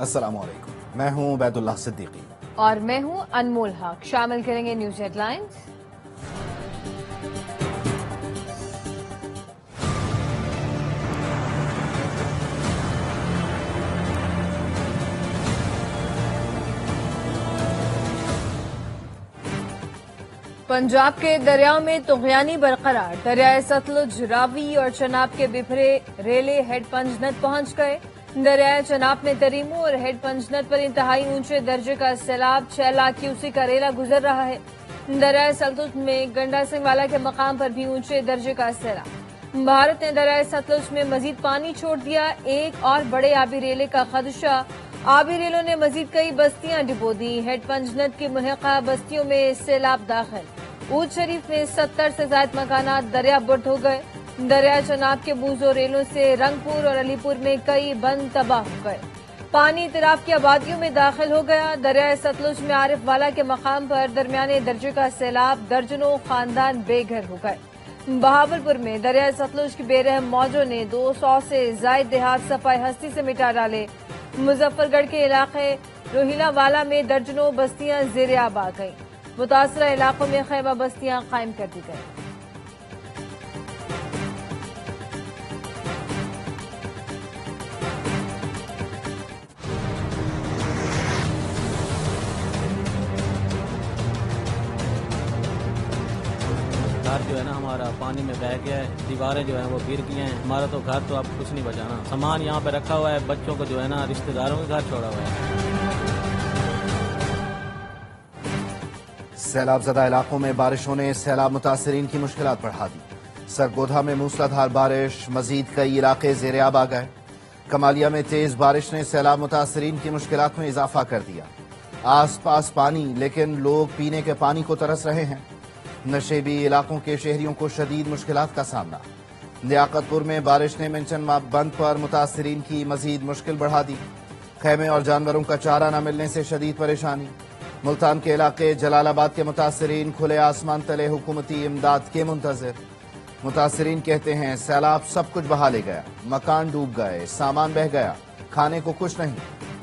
السلام علیکم، میں ہوں عبیداللہ صدیقی اور میں ہوں انمول حق۔ شامل کریں گے نیوز ہیڈ لائنز۔ پنجاب کے دریاؤں میں طغیانی برقرار، دریائے ستلج، راوی اور چناب کے بپھرے ریلے ہیڈ پنجنت پہنچ گئے۔ دریائے چناب میں تریمو اور ہیڈ پنجنت پر انتہائی اونچے درجے کا سیلاب 6 لاکھ کیوسیک کا ریلا گزر رہا ہے۔ دریائے ستلج میں گنڈا سنگھ والا کے مقام پر بھی اونچے درجے کا سیلاب۔ بھارت نے دریائے ستلج میں مزید پانی چھوڑ دیا، ایک اور بڑے آبی ریلے کا خدشہ۔ آبی ریلوں نے مزید کئی بستیاں ڈبو دی، ہیڈ پنجنت کی ملحقہ بستیوں میں سیلاب داخل۔ اود شریف میں 70 سے زائد مکانات دریا بٹ ہو گئے۔ دریائے چناب کے بوزو ریلوں سے رنگپور اور علی پور میں کئی بند تباہ ہو گئے۔ پانی اطراف کی آبادیوں میں داخل ہو گیا۔ دریائے ستلج میں عارف والا کے مقام پر درمیانے درجے کا سیلاب، درجنوں خاندان بے گھر ہو گئے۔ بہاولپور میں دریائے ستلج کی بے رحم موجوں نے 200 سے زائد دیہات صفائی ہستی سے مٹا ڈالے۔ مظفر گڑھ کے علاقے روہیلا والا میں درجنوں بستیاں زیر آب آ گئیں۔ متاثرہ علاقوں میں خیمہ بستیاں قائم کر دی گئیں۔ گھر جو ہے نا ہمارا پانی میں بہہ گیا ہے، دیواریں جو ہیں وہ گر گئی ہیں، ہمارا تو گھر تو اب کچھ نہیں بچانا، سامان یہاں پہ رکھا ہوا ہے، بچوں کو جو ہے نا رشتہ داروں کے گھر چھوڑا ہوا ہے۔ سیلاب زدہ علاقوں میں بارشوں نے سیلاب متاثرین کی مشکلات بڑھا دی۔ سرگودھا میں موسلادھار بارش، مزید کئی علاقے زیر آب آ گئے۔ کمالیہ میں تیز بارش نے سیلاب متاثرین کی مشکلات میں اضافہ کر دیا۔ آس پاس پانی، لیکن لوگ پینے کے پانی کو ترس رہے ہیں۔ نشیبی علاقوں کے شہریوں کو شدید مشکلات کا سامنا۔ لیاقت پور میں بارش نے منچن بند پر متاثرین کی مزید مشکل بڑھا دی۔ خیمے اور جانوروں کا چارہ نہ ملنے سے شدید پریشانی۔ ملتان کے علاقے جلال آباد کے متاثرین کھلے آسمان تلے حکومتی امداد کے منتظر۔ متاثرین کہتے ہیں سیلاب سب کچھ بہا لے گیا، مکان ڈوب گئے، سامان بہہ گیا، کھانے کو کچھ نہیں،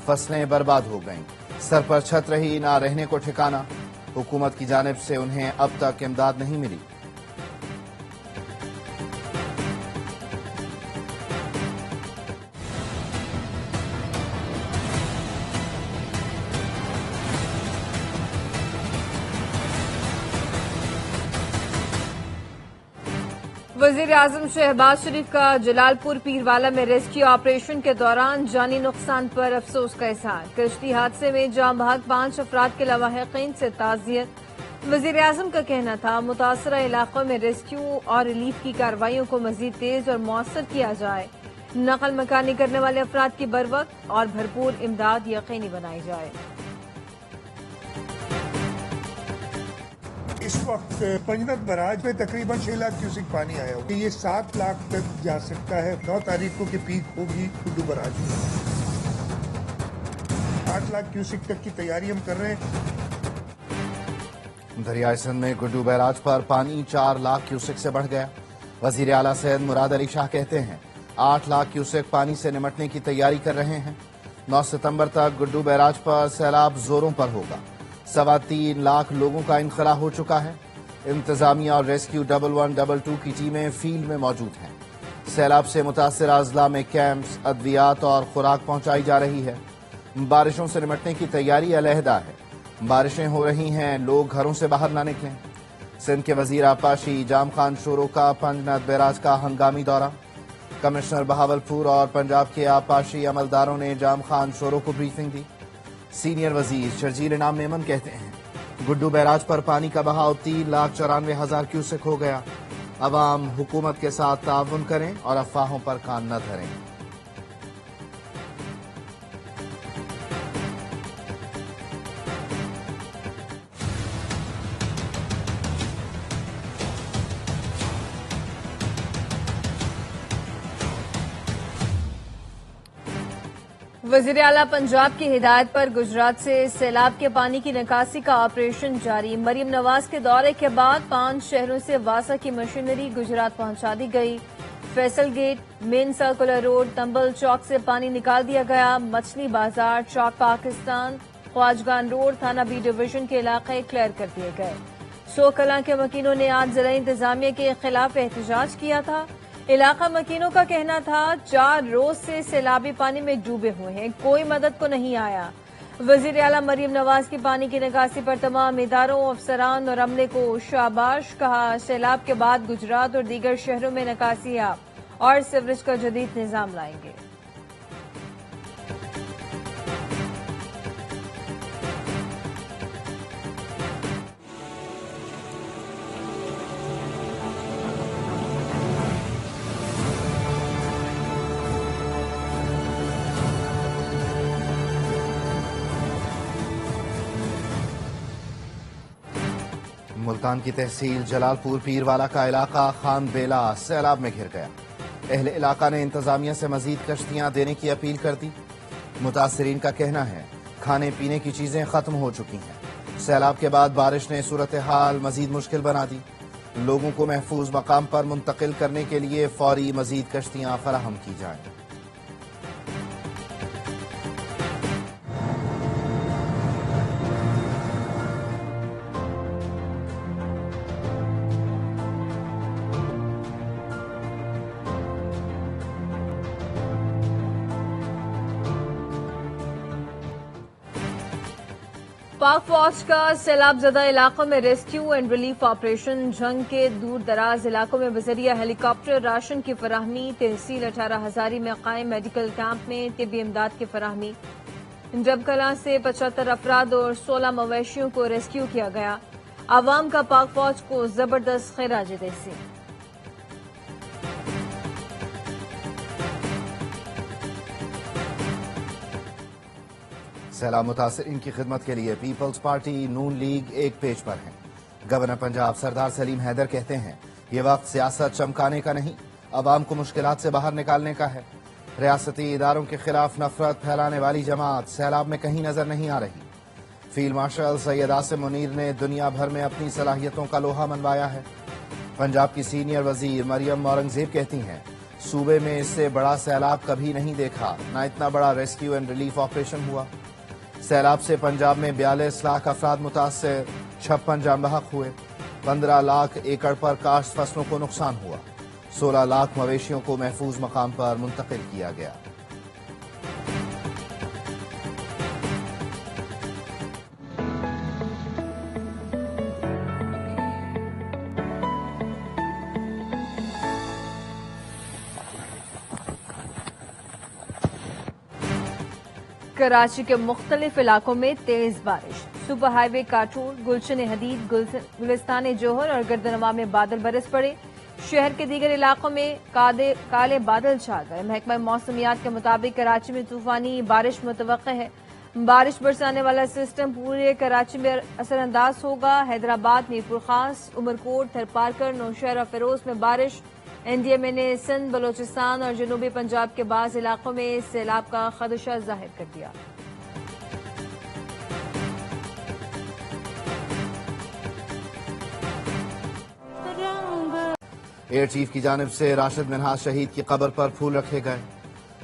فصلیں برباد ہو گئیں، سر پر چھت رہی نہ رہنے کو ٹھکانہ۔ حکومت کی جانب سے انہیں اب تک امداد نہیں ملی۔ وزیر اعظم شہباز شریف کا جلال پور پیروالا میں ریسکیو آپریشن کے دوران جانی نقصان پر افسوس کا اظہار۔ کشتی حادثے میں جاں بحق 5 افراد کے لواحقین سے تعزیت۔ وزیر اعظم کا کہنا تھا متاثرہ علاقوں میں ریسکیو اور ریلیف کی کارروائیوں کو مزید تیز اور مؤثر کیا جائے، نقل مکانی کرنے والے افراد کی بروقت اور بھرپور امداد یقینی بنائی جائے۔ اس وقت پنجنت براج پہ تقریباً 6 لاکھ کیوسک پانی آیا ہوا، یہ 7 لاکھ تک جا سکتا ہے۔ 9 تاریخ کو کی پیک ہوگی کڈو براج میں، 8 لاکھ کیوسک تک کی تیاری ہم کر رہے ہیں۔ دریائے سندھ میں گڈو بیراج پر پانی 4 لاکھ کیوسک سے بڑھ گیا۔ وزیر اعلیٰ سید مراد علی شاہ کہتے ہیں 8 لاکھ کیوسک پانی سے نمٹنے کی تیاری کر رہے ہیں۔ 9 ستمبر تک گڈو بیراج پر سیلاب زوروں پر ہوگا۔ 3.25 لاکھ لوگوں کا انخلا ہو چکا ہے۔ انتظامیہ اور ریسکیو 1112 کی ٹیمیں فیلڈ میں موجود ہیں۔ سیلاب سے متاثرہ اضلاع میں کیمپس، ادویات اور خوراک پہنچائی جا رہی ہے۔ بارشوں سے نمٹنے کی تیاری علیحدہ ہے۔ بارشیں ہو رہی ہیں، لوگ گھروں سے باہر نہ نکلیں۔ سندھ کے وزیر آبپاشی جام خان شورو کا پنجنت بیراج کا ہنگامی دورہ۔ کمشنر بہاولپور اور پنجاب کے آبپاشی عملداروں نے جام خان شورو کو بریفنگ دی۔ سینئر وزیر شرجیل انعام میمن کہتے ہیں گڈو بیراج پر پانی کا بہاؤ 3,94,000 کیوسک ہو گیا۔ عوام حکومت کے ساتھ تعاون کریں اور افواہوں پر کان نہ دھریں۔ وزیر اعلیٰ پنجاب کی ہدایت پر گجرات سے سیلاب کے پانی کی نکاسی کا آپریشن جاری۔ مریم نواز کے دورے کے بعد 5 شہروں سے واسا کی مشینری گجرات پہنچا دی گئی۔ فیصل گیٹ مین سرکولر روڈ تمبل چوک سے پانی نکال دیا گیا. مچھلی بازار چوک پاکستان خواجگان روڈ تھانہ بی ڈویژن کے علاقے کلیئر کر دیے گئے. سو کلاں کے مکینوں نے آج ضلع انتظامیہ کے خلاف احتجاج کیا تھا. علاقہ مکینوں کا کہنا تھا 4 روز سے سیلابی پانی میں ڈوبے ہوئے ہیں, کوئی مدد کو نہیں آیا. وزیر اعلیٰ مریم نواز کی پانی کی نکاسی پر تمام اداروں افسران اور عملے کو شاباش کہا. سیلاب کے بعد گجرات اور دیگر شہروں میں نکاسیاں اور سیوریج کا جدید نظام لائیں گے. ملتان کی تحصیل جلال پور پیروالا کا علاقہ خان بیلا سیلاب میں گھر گیا. اہل علاقہ نے انتظامیہ سے مزید کشتیاں دینے کی اپیل کر دی. متاثرین کا کہنا ہے کھانے پینے کی چیزیں ختم ہو چکی ہیں. سیلاب کے بعد بارش نے صورتحال مزید مشکل بنا دی. لوگوں کو محفوظ مقام پر منتقل کرنے کے لیے فوری مزید کشتیاں فراہم کی جائیں. پاک فوج کا سیلاب زدہ علاقوں میں ریسکیو اینڈ ریلیف آپریشن. جنگ کے دور دراز علاقوں میں بذریعہ ہیلی کاپٹر راشن کی فراہمی. تحصیل 18 ہزاری میں قائم میڈیکل کیمپ میں طبی امداد کی فراہمی. جب کلاں سے 75 افراد اور 16 مویشیوں کو ریسکیو کیا گیا. عوام کا پاک فوج کو زبردست خراج تحسین. سیلاب متاثرین کی خدمت کے لیے پیپلز پارٹی نون لیگ ایک پیج پر ہیں. گورنر پنجاب سردار سلیم حیدر کہتے ہیں یہ وقت سیاست چمکانے کا نہیں, عوام کو مشکلات سے باہر نکالنے کا ہے. ریاستی اداروں کے خلاف نفرت پھیلانے والی جماعت سیلاب میں کہیں نظر نہیں آ رہی. فیلڈ مارشل سید آصم منیر نے دنیا بھر میں اپنی صلاحیتوں کا لوہا منوایا ہے. پنجاب کی سینئر وزیر مریم اورنگزیب کہتی ہیں صوبے میں اس سے بڑا سیلاب کبھی نہیں دیکھا, نہ اتنا بڑا ریسکیو اینڈ ریلیف آپریشن ہوا. سیلاب سے پنجاب میں 42 لاکھ افراد متاثر, 56 جان بحق ہوئے. 15 لاکھ ایکڑ پر کاشت فصلوں کو نقصان ہوا. 16 لاکھ مویشیوں کو محفوظ مقام پر منتقل کیا گیا. کراچی کے مختلف علاقوں میں تیز بارش. سپر ہائی وے کاٹور, گلشن حدید, گلستان جوہر اور گردنواں میں بادل برس پڑے. شہر کے دیگر علاقوں میں کالے بادل چھا گئے. محکمہ موسمیات کے مطابق کراچی میں طوفانی بارش متوقع ہے. بارش برسانے والا سسٹم پورے کراچی میں اثر انداز ہوگا. حیدرآباد, میرپور خاص, عمرکوٹ, تھرپارکر, نوشہرہ, فیروز میں بارش. این ڈی ایم اے نے سندھ, بلوچستان اور جنوبی پنجاب کے بعض علاقوں میں سیلاب کا خدشہ ظاہر کر دیا. ایئر چیف کی جانب سے راشد منہاج شہید کی قبر پر پھول رکھے گئے.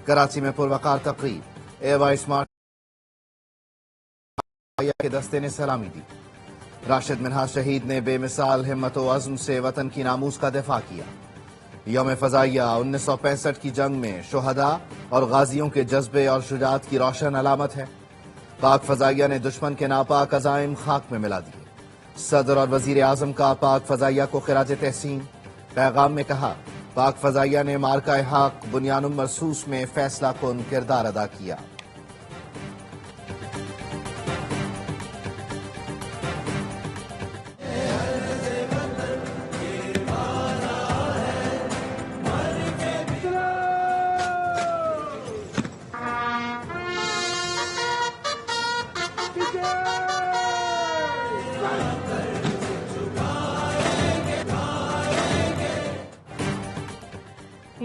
کراچی میں پروقار تقریب, ایئر وائس مارشل کے دستے نے سلامی دی. راشد منہاج شہید نے بے مثال ہمت و عزم سے وطن کی ناموس کا دفاع کیا. یوم فضائیہ 1965 کی جنگ میں شہداء اور غازیوں کے جذبے اور شجاعت کی روشن علامت ہے. پاک فضائیہ نے دشمن کے ناپاک عزائم خاک میں ملا دیے. صدر اور وزیر اعظم کا پاک فضائیہ کو خراج تحسین. پیغام میں کہا پاک فضائیہ نے مارکہ حق بنیان مرصوص میں فیصلہ کن کردار ادا کیا.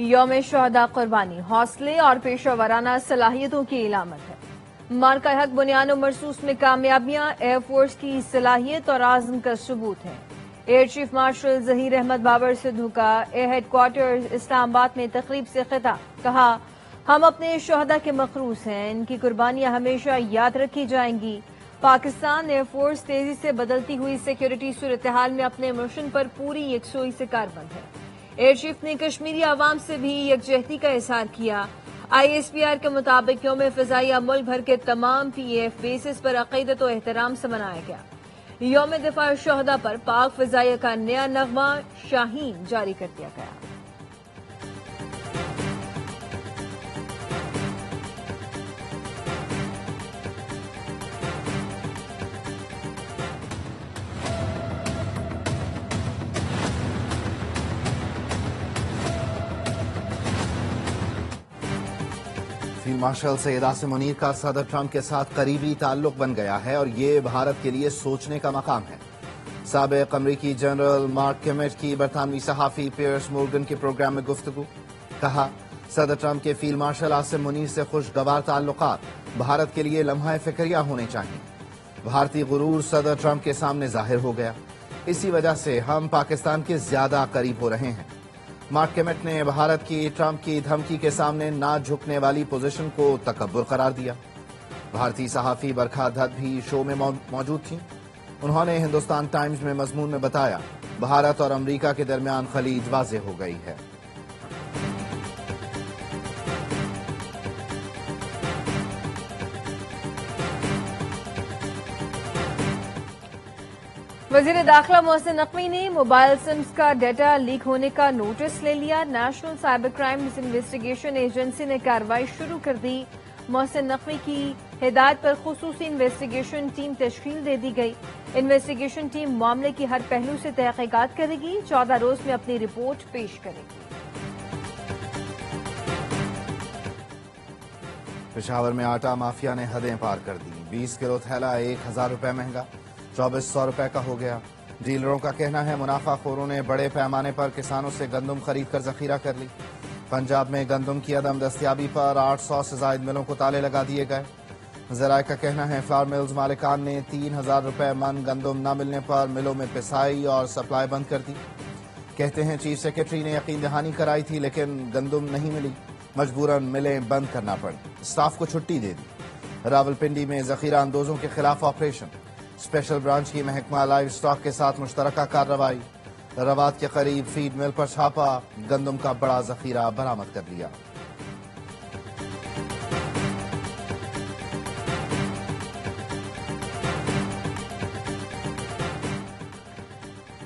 یوم شہداء قربانی حوصلے اور پیشہ ورانہ صلاحیتوں کی علامت ہے. مارکہ حق بنیان و مرصوص میں کامیابیاں ایئر فورس کی صلاحیت اور عزم کا ثبوت ہیں. Air chief marshal Zaheer Ahmed Babar Sidhu کا ایئر ہیڈ کوارٹر اسلام آباد میں تقریب سے خطاب، کہا ہم اپنے شہداء کے مخروص ہیں، ان کی قربانیاں ہمیشہ یاد رکھی جائیں گی۔ پاکستان ایئر فورس تیزی سے بدلتی ہوئی سیکیورٹی صورتحال میں اپنے مشن پر پوری یکسوئی سے کاربند ہے۔ ایئر چیف نے کشمیری عوام سے بھی یکجہتی کا اظہار کیا۔ ISPR کے مطابق یوم فضائیہ ملک بھر کے تمام PAF بیسز پر عقیدت و احترام سے منایا گیا۔ یوم دفاع شہداء پر پاک فضائیہ کا نیا نغمہ شاہین جاری کر دیا گیا۔ فیلڈ مارشل سید عاصم منیر کا صدر ٹرمپ کے ساتھ قریبی تعلق بن گیا ہے اور یہ بھارت کے لیے سوچنے کا مقام ہے۔ سابق امریکی جنرل مارک کیمیٹ کی برطانوی صحافی پیئرس مورگن کے پروگرام میں گفتگو، کہا صدر ٹرمپ کے فیلڈ مارشل عاصم منیر سے خوشگوار تعلقات بھارت کے لیے لمحہ فکریہ ہونے چاہیے۔ بھارتی غرور صدر ٹرمپ کے سامنے ظاہر ہو گیا، اسی وجہ سے ہم پاکستان کے زیادہ قریب ہو رہے ہیں۔ مارک کیمیٹ نے بھارت کی ٹرمپ کی دھمکی کے سامنے نہ جھکنے والی پوزیشن کو تکبر قرار دیا۔ بھارتی صحافی برکھا دت بھی شو میں موجود تھیں۔ انہوں نے ہندوستان ٹائمز میں مضمون میں بتایا بھارت اور امریکہ کے درمیان خلیج واضح ہو گئی ہے۔ وزیر داخلہ محسن نقوی نے موبائل سمز کا ڈیٹا لیک ہونے کا نوٹس لے لیا۔ National cyber crimes investigation agency نے کارروائی شروع کر دی۔ محسن نقوی کی ہدایت پر خصوصی انویسٹیگیشن ٹیم تشکیل دے دی گئی۔ انویسٹیگیشن ٹیم معاملے کی ہر پہلو سے تحقیقات کرے گی، 14 روز میں اپنی رپورٹ پیش کرے گی۔ پشاور میں آٹا مافیا نے حدیں پار کر دی، 20 کلو تھیلا 1000 روپے مہنگا، 2400 روپے کا ہو گیا۔ ڈیلروں کا کہنا ہے منافع خوروں نے بڑے پیمانے پر کسانوں سے گندم خرید کر ذخیرہ کر لی۔ پنجاب میں گندم کی عدم دستیابی پر 800 سے زائد ملوں کو تالے لگا دیے گئے۔ ذرائع کا کہنا ہے فلاور ملز مالکان نے 3000 روپے من گندم نہ ملنے پر ملوں میں پسائی اور سپلائی بند کر دی۔ کہتے ہیں چیف سیکرٹری نے یقین دہانی کرائی تھی لیکن گندم نہیں ملی، مجبوراً ملیں بند کرنا پڑی، اسٹاف کو چھٹی دے دی۔ راولپنڈی میں ذخیرہ اندوزوں کے خلاف آپریشن، اسپیشل برانچ کی محکمہ لائیو اسٹاک کے ساتھ مشترکہ کارروائی، روات کے قریب فیڈ مل پر چھاپا، گندم کا بڑا ذخیرہ برآمد کر لیا۔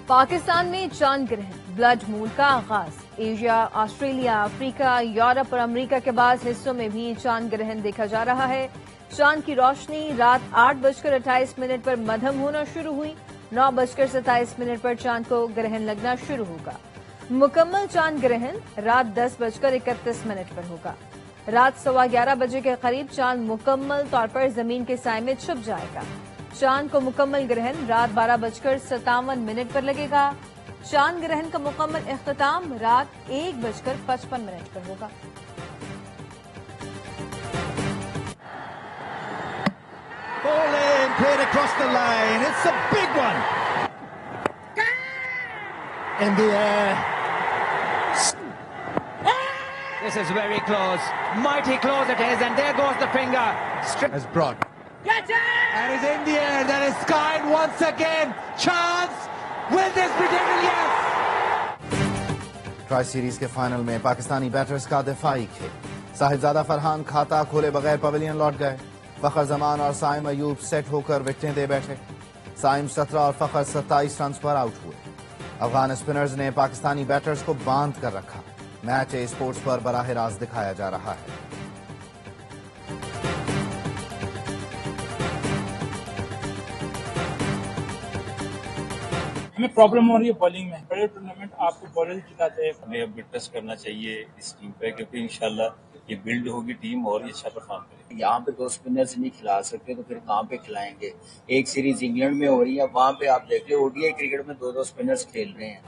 پاکستان میں چاند گرہن بلڈ مون کا آغاز، ایشیا، آسٹریلیا، افریقہ، یورپ اور امریکہ کے بعض حصوں میں بھی چاند گرہن دیکھا جا رہا ہے۔ چاند کی روشنی رات 8:28 پر مدھم ہونا شروع ہوئی، 9:27 پر چاند کو گرہن لگنا شروع ہوگا۔ مکمل چاند گرہن رات 10:31 پر ہوگا۔ رات 11:15 بجے کے قریب چاند مکمل طور پر زمین کے سائے میں چھپ جائے گا۔ چاند کو مکمل گرہن رات 12:57 پر لگے گا۔ چاند گرہن کا مکمل اختتام رات 1:55 پر ہوگا۔ Ball in, cleared across the lane. It's a big one. In the air. This is very close. Mighty close it is, and there goes the finger. Has brought. And is in the air. That is skied once again. Chance. Will this be taken? Yes. Tri series کے final میں Pakistani batters کا دفاعی کھیل، صاحبزادہ فرحان کھاتا کھولے بغیر pavilion لوٹ گئے۔ فخر زمان اور سائم ایوب سیٹ ہو کر وکٹیں دے بیٹھے۔ سائم 17 اور فخر 27 رنز پر آؤٹ ہوئے۔ افغان اسپنرز نے پاکستانی بیٹرز کو باندھ کر رکھا۔ میچ اے اسپورٹس پر براہ راست دکھایا جا رہا ہے۔ ہمیں پرابلم ہو رہی ہے بالنگ میں، بڑے ٹورنامنٹ آپ کو بالر جتاتے ہیں۔ ہمیں اب ٹرسٹ کرنا چاہیے اس ٹیم پہ، کیونکہ انشاءاللہ یہ بلڈ ہوگی ٹیم اور یہ اچھا پرفارم کرے گی۔ یہاں پہ 2 اسپنرز نہیں کھلا سکتے تو پھر کہاں پہ کھلائیں گے؟ ایک سیریز انگلینڈ میں ہو رہی ہے، وہاں پہ آپ دیکھ لیں ODI کرکٹ میں 2 اسپنرز کھیل رہے ہیں۔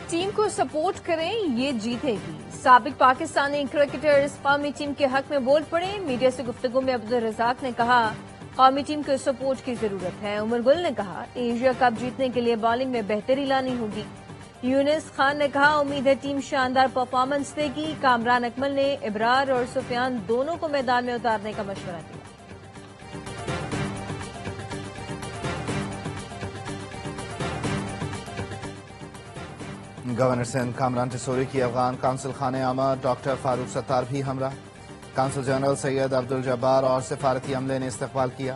ٹیم کو سپورٹ کریں، یہ جیتے گی۔ سابق پاکستانی کرکٹرز قومی ٹیم کے حق میں بول پڑے۔ میڈیا سے گفتگو میں عبدالرزاق نے کہا قومی ٹیم کو سپورٹ کی ضرورت ہے. عمر گل نے کہا ایشیا کپ جیتنے کے لیے بالنگ میں بہتری لانی ہوگی. یونس خان نے کہا امید ہے ٹیم شاندار پرفارمنس دے گی. کامران اکمل نے ابرار اور سفیان دونوں کو میدان میں اتارنے کا مشورہ دیا. گورنر سندھ کامران ٹسوری کی افغان کونسل خانے عامہ ڈاکٹر فاروق ستار بھی ہمراہ. کونسل جنرل سید عبدالجبار اور سفارتی عملے نے استقبال کیا.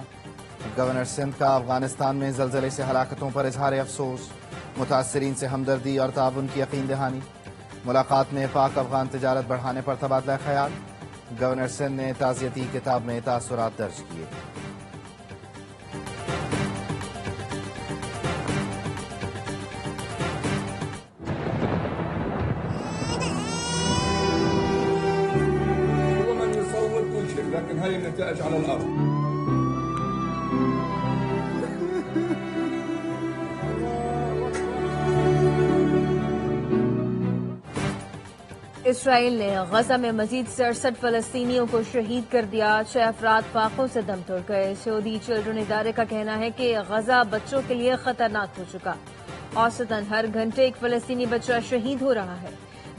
گورنر سندھ کا افغانستان میں زلزلے سے ہلاکتوں پر اظہار افسوس. متاثرین سے ہمدردی اور تعاون کی یقین دہانی. ملاقات میں پاک افغان تجارت بڑھانے پر تبادلہ خیال. گورنر سندھ نے تعزیتی کتاب میں تاثرات درج کیے. لكن هاي النتائج على الأرض. اسرائیل نے غزہ میں مزید 67 فلسطینیوں کو شہید کر دیا. 6 افراد فاقوں سے دم توڑ گئے. سعودی چلڈرن ادارے کا کہنا ہے کہ غزہ بچوں کے لیے خطرناک ہو چکا. اوسطاً ہر گھنٹے ایک فلسطینی بچہ شہید ہو رہا ہے.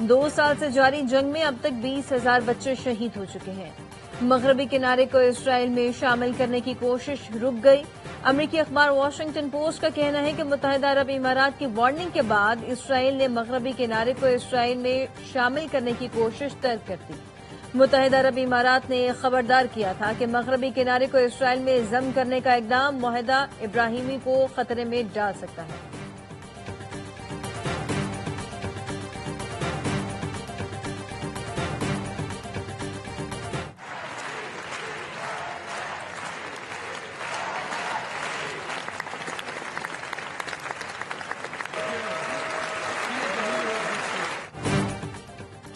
2 سال سے جاری جنگ میں اب تک 20,000 بچے شہید ہو چکے ہیں. مغربی کنارے کو اسرائیل میں شامل کرنے کی کوشش رک گئی. امریکی اخبار واشنگٹن پوسٹ کا کہنا ہے کہ متحدہ عرب امارات کی وارننگ کے بعد اسرائیل نے مغربی کنارے کو اسرائیل میں شامل کرنے کی کوشش ترک کر دی. متحدہ عرب امارات نے خبردار کیا تھا کہ مغربی کنارے کو اسرائیل میں ضم کرنے کا اقدام معاہدہ ابراہیمی کو خطرے میں ڈال سکتا ہے.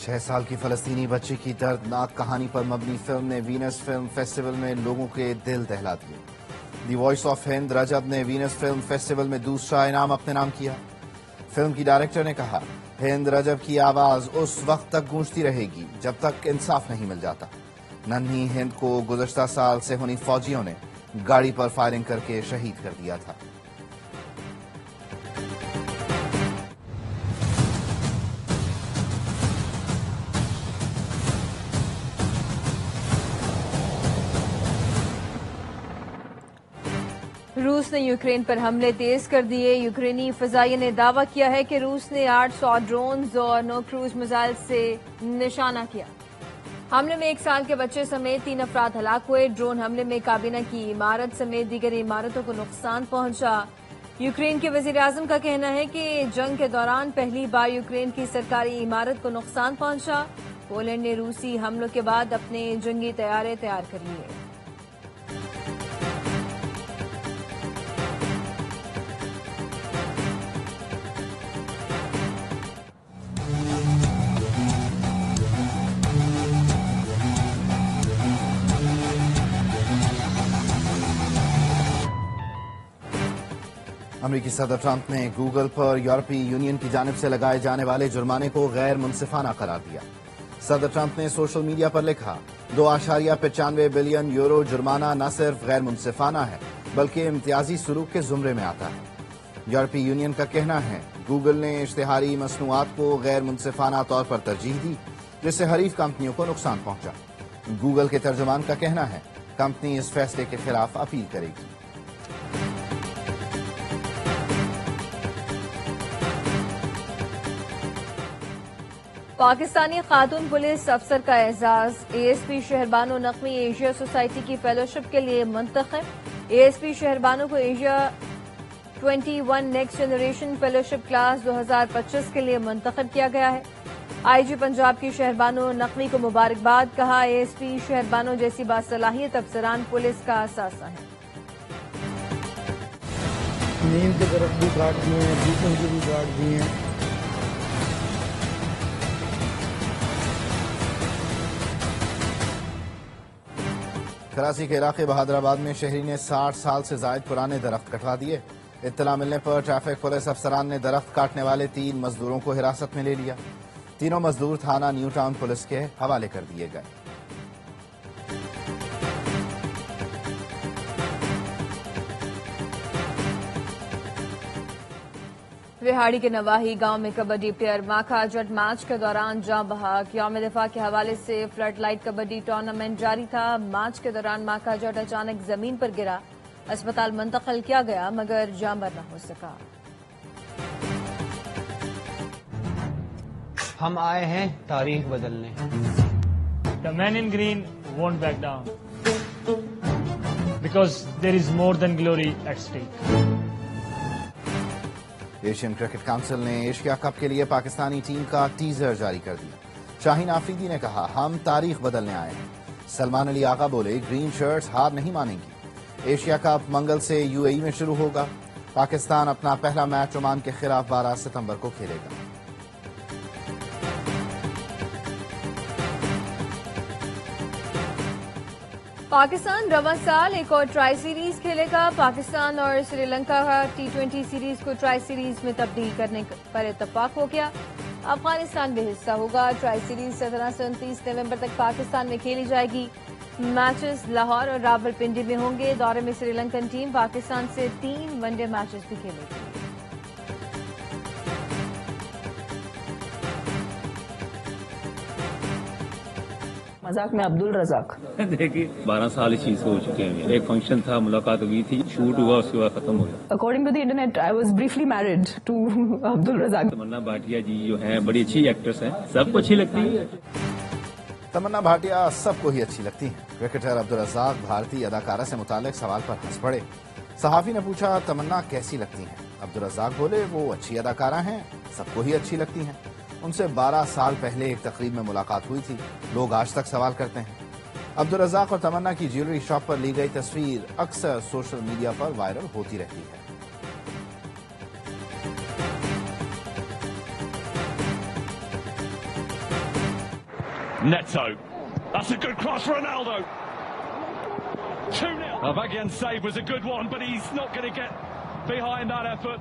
چھ سال کی فلسطینی بچی کی دردناک کہانی پر مبنی فلم نے وینس فلم فیسٹیول میں لوگوں کے دل دہلا دیے. دی وائس آف ہند رجب نے وینس فلم فیسٹیول میں دوسرا انعام اپنے نام کیا. فلم کی ڈائریکٹر نے کہا ہند رجب کی آواز اس وقت تک گونجتی رہے گی جب تک انصاف نہیں مل جاتا. ننھی ہند کو گزشتہ سال سہونی فوجیوں نے گاڑی پر فائرنگ کر کے شہید کر دیا تھا. روس نے یوکرین پر حملے تیز کر دیے. یوکرینی فضائیہ نے دعویٰ کیا ہے کہ روس نے 800 ڈرونز اور 9 کروز میزائل سے نشانہ کیا. حملے میں 1 سال کے بچے سمیت 3 افراد ہلاک ہوئے. ڈرون حملے میں کابینہ کی عمارت سمیت دیگر عمارتوں کو نقصان پہنچا. یوکرین کے وزیر اعظم کا کہنا ہے کہ جنگ کے دوران پہلی بار یوکرین کی سرکاری عمارت کو نقصان پہنچا. پولینڈ نے روسی حملوں کے بعد اپنے جنگی طیارے تیار کر لیے. امریکی صدر ٹرمپ نے گوگل پر یورپی یونین کی جانب سے لگائے جانے والے جرمانے کو غیر منصفانہ قرار دیا. صدر ٹرمپ نے سوشل میڈیا پر لکھا 2.95 بلین یورو جرمانہ نہ صرف غیر منصفانہ ہے بلکہ امتیازی سلوک کے زمرے میں آتا ہے. یورپی یونین کا کہنا ہے گوگل نے اشتہاری مصنوعات کو غیر منصفانہ طور پر ترجیح دی جس سے حریف کمپنیوں کو نقصان پہنچا. گوگل کے ترجمان کا کہنا ہے کمپنی اس فیصلے کے خلاف اپیل کرے گی. پاکستانی خاتون پولیس افسر کا اعزاز. A S P Shehrbano Naqvi Asia society کی فیلوشپ کے لیے منتخب. اے ایس پی شہربانو کو Asia 21 next generation fellowship class 2025 کے لیے منتخب کیا گیا ہے. آئی جی پنجاب کی شہربانو نقوی کو مبارکباد. کہا اے ایس پی شہربانو جیسی باصلاحیت افسران پولیس کا اثاثہ ہیں. نیند کے درخت بھی کاٹ دیے ہیں, بیچوں کی بھی کاٹ دی ہیں. کراچی کے علاقے بہادر آباد میں شہری نے 60 سال سے زائد پرانے درخت کٹوا دیے. اطلاع ملنے پر ٹریفک پولیس افسران نے درخت کاٹنے والے 3 مزدوروں کو حراست میں لے لیا. تینوں مزدور تھانہ نیو ٹاؤن پولیس کے حوالے کر دیے گئے. ریہاڑی کے نواحی گاؤں میں کبڈی پلیئر ماکھا جٹ میچ کے دوران جاں بحق. یوم دفاع کے حوالے سے فلڈ لائٹ کبڈی ٹورنامنٹ جاری تھا. میچ کے دوران ماکھا جٹ اچانک زمین پر گرا. اسپتال منتقل کیا گیا مگر جاں بر نہ ہو سکا. ہم آئے ہیں تاریخ بدلنے. The man in green won't back down because there is more than glory at stake. Asian cricket council نے ایشیا کپ کے لیے پاکستانی ٹیم کا ٹیزر جاری کر دیا. شاہین آفریدی نے کہا ہم تاریخ بدلنے آئے ہیں. سلمان علی آغا بولے گرین شرٹس ہار نہیں مانیں گی. ایشیا کپ منگل سے UAE میں شروع ہوگا. پاکستان اپنا پہلا میچ عمان کے خلاف 12 ستمبر کو کھیلے گا. پاکستان رواں سال ایک اور ٹرائی سیریز کھیلے گا. پاکستان اور سری لنکا کا T20 سیریز کو ٹرائی سیریز میں تبدیل کرنے پر اتفاق ہو گیا. افغانستان بھی حصہ ہوگا. ٹرائی سیریز 17 سے 29 نومبر تک پاکستان میں کھیلی جائے گی. میچز لاہور اور راولپنڈی میں ہوں گے. دورے میں سری لنکن ٹیم پاکستان سے 3 ون ڈے میچز بھی کھیلے گی. مذاق میں عبد الرزاق. دیکھیے 12 سال اس چیز کو ہو چکے ہیں. ایک فنکشن تھا, ملاقات ہوئی تھی, شوٹ ہوا, اس کے بعد ختم ہو گیا. According to the internet I was briefly married to Abdul Razzaq. تمنا بھاٹیا جی جو ہیں بڑی اچھی ایکٹریس ہیں, سب کو اچھی لگتی ہے. تمنا بھاٹیا سب کو ہی اچھی لگتی ہیں. کرکٹر عبد الرزاق بھارتی اداکارہ سے متعلق سوال پر ہنس پڑے. صحافی نے پوچھا تمنا کیسی لگتی ہیں. عبد الرزاق بولے وہ اچھی اداکارہ ہیں, سب کو ہی اچھی لگتی ہیں. ان سے 12 سال پہلے ایک تقریب میں ملاقات ہوئی تھی. لوگ آج تک سوال کرتے ہیں. عبد الرزاق اور تمنا کی جیولری شاپ پر لی گئی تصویر اکثر سوشل میڈیا پر وائرل ہوتی رہتی ہے. Neto. That's a good cross for Ronaldo. 2-0. Avagian's save was a good one, but he's not going to get behind that effort.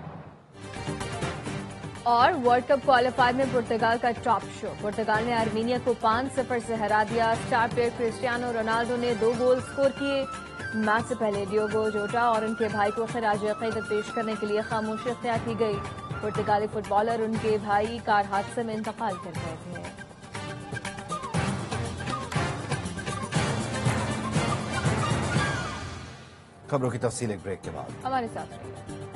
اور ورلڈ کپ کوالیفائر میں پرتگال کا ٹاپ شو. پرتگال نے آرمینیا کو 5-0 سے ہرا دیا. اسٹار پلیئر کرسٹیانو رونالڈو نے 2 گول score کیے. میچ سے پہلے ڈیوگو جوٹا اور ان کے بھائی کو خراج عقیدت پیش کرنے کے لیے خاموشی اختیار کی گئی. پرتگالی فٹ بالر ان کے بھائی کار حادثے میں انتقال کر گئے تھے. خبروں کی تفصیل ایک بریک کے بعد. ہمارے ساتھ رہیے.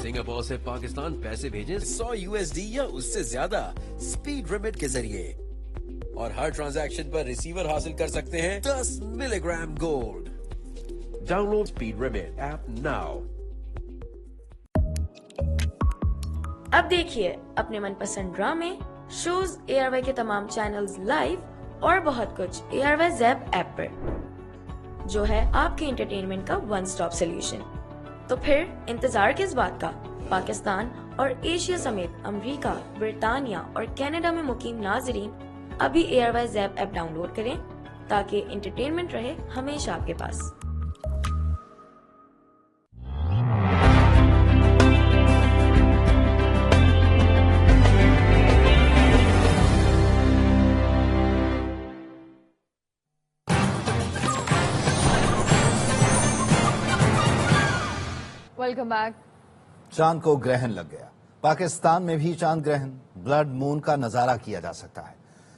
سنگاپور سے پاکستان پیسے بھیجیں 100 USD یا اس سے زیادہ سپیڈ ریمٹ کے ذریعے, اور ہر ٹرانزیکشن پر ریسیور حاصل کر سکتے ہیں 10 milligram gold. Download speed remit app now. اب دیکھیے اپنے من پسند ڈرامے, شوز, ARY کے تمام چینلز لائیو اور بہت کچھ ARY زیپ ایپ پر, جو ہے آپ کے انٹرٹینمنٹ کا ون سٹاپ سلیوشن. تو پھر انتظار کس بات کا؟ پاکستان اور ایشیا سمیت امریکہ, برطانیہ اور کینیڈا میں مقیم ناظرین ابھی ARY zap app download کریں تاکہ انٹرٹینمنٹ رہے ہمیشہ آپ کے پاس. Welcome back. چاند کو گرہن لگ گیا. پاکستان میں بھی چاند گرہن, بلڈ مون کا نظارہ کیا جا سکتا ہے.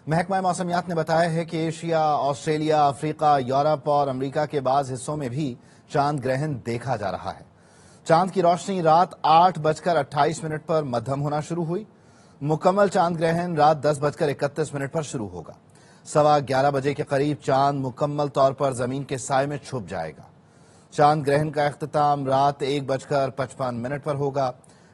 محکمہ موسمیات نے بتایا ہے کہ ایشیا, آسٹریلیا, افریقہ, یورپ اور امریکہ کے بعض حصوں میں بھی چاند گرہن دیکھا جا رہا ہے. چاند کی روشنی رات 8:28 پر مدھم ہونا شروع ہوئی. مکمل چاند گرہن رات 10:31 پر شروع ہوگا. 11:15 بجے کے قریب چاند مکمل طور پر زمین کے سائے میں چھپ جائے گا. چاند گرہن کا اختتام رات 1:55 پر ہوگا.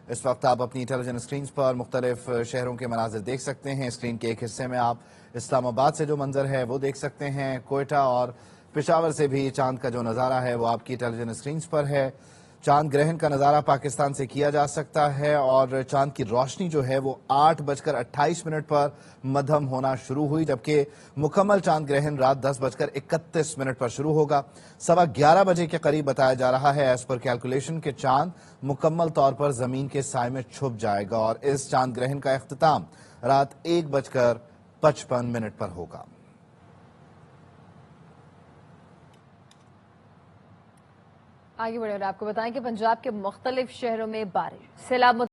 اس وقت آپ اپنی ٹیلی ویژن اسکرینز پر مختلف شہروں کے مناظر دیکھ سکتے ہیں. اسکرین کے ایک حصے میں آپ اسلام آباد سے جو منظر ہے وہ دیکھ سکتے ہیں. کوئٹہ اور پشاور سے بھی چاند کا جو نظارہ ہے وہ آپ کی ٹیلی ویژن اسکرینز پر ہے. چاند گرہن کا نظارہ پاکستان سے کیا جا سکتا ہے اور چاند کی روشنی جو ہے وہ 8:28 پر مدھم ہونا شروع ہوئی, جبکہ مکمل چاند گرہن رات 10:31 پر شروع ہوگا. 11:15 بجے کے قریب بتایا جا رہا ہے ایز پر کیلکولیشن کہ چاند مکمل طور پر زمین کے سائے میں چھپ جائے گا اور اس چاند گرہن کا اختتام رات 1:55 پر ہوگا. آگے بڑھے اور آپ کو بتائیں کہ پنجاب کے مختلف شہروں میں بارش، سیلاب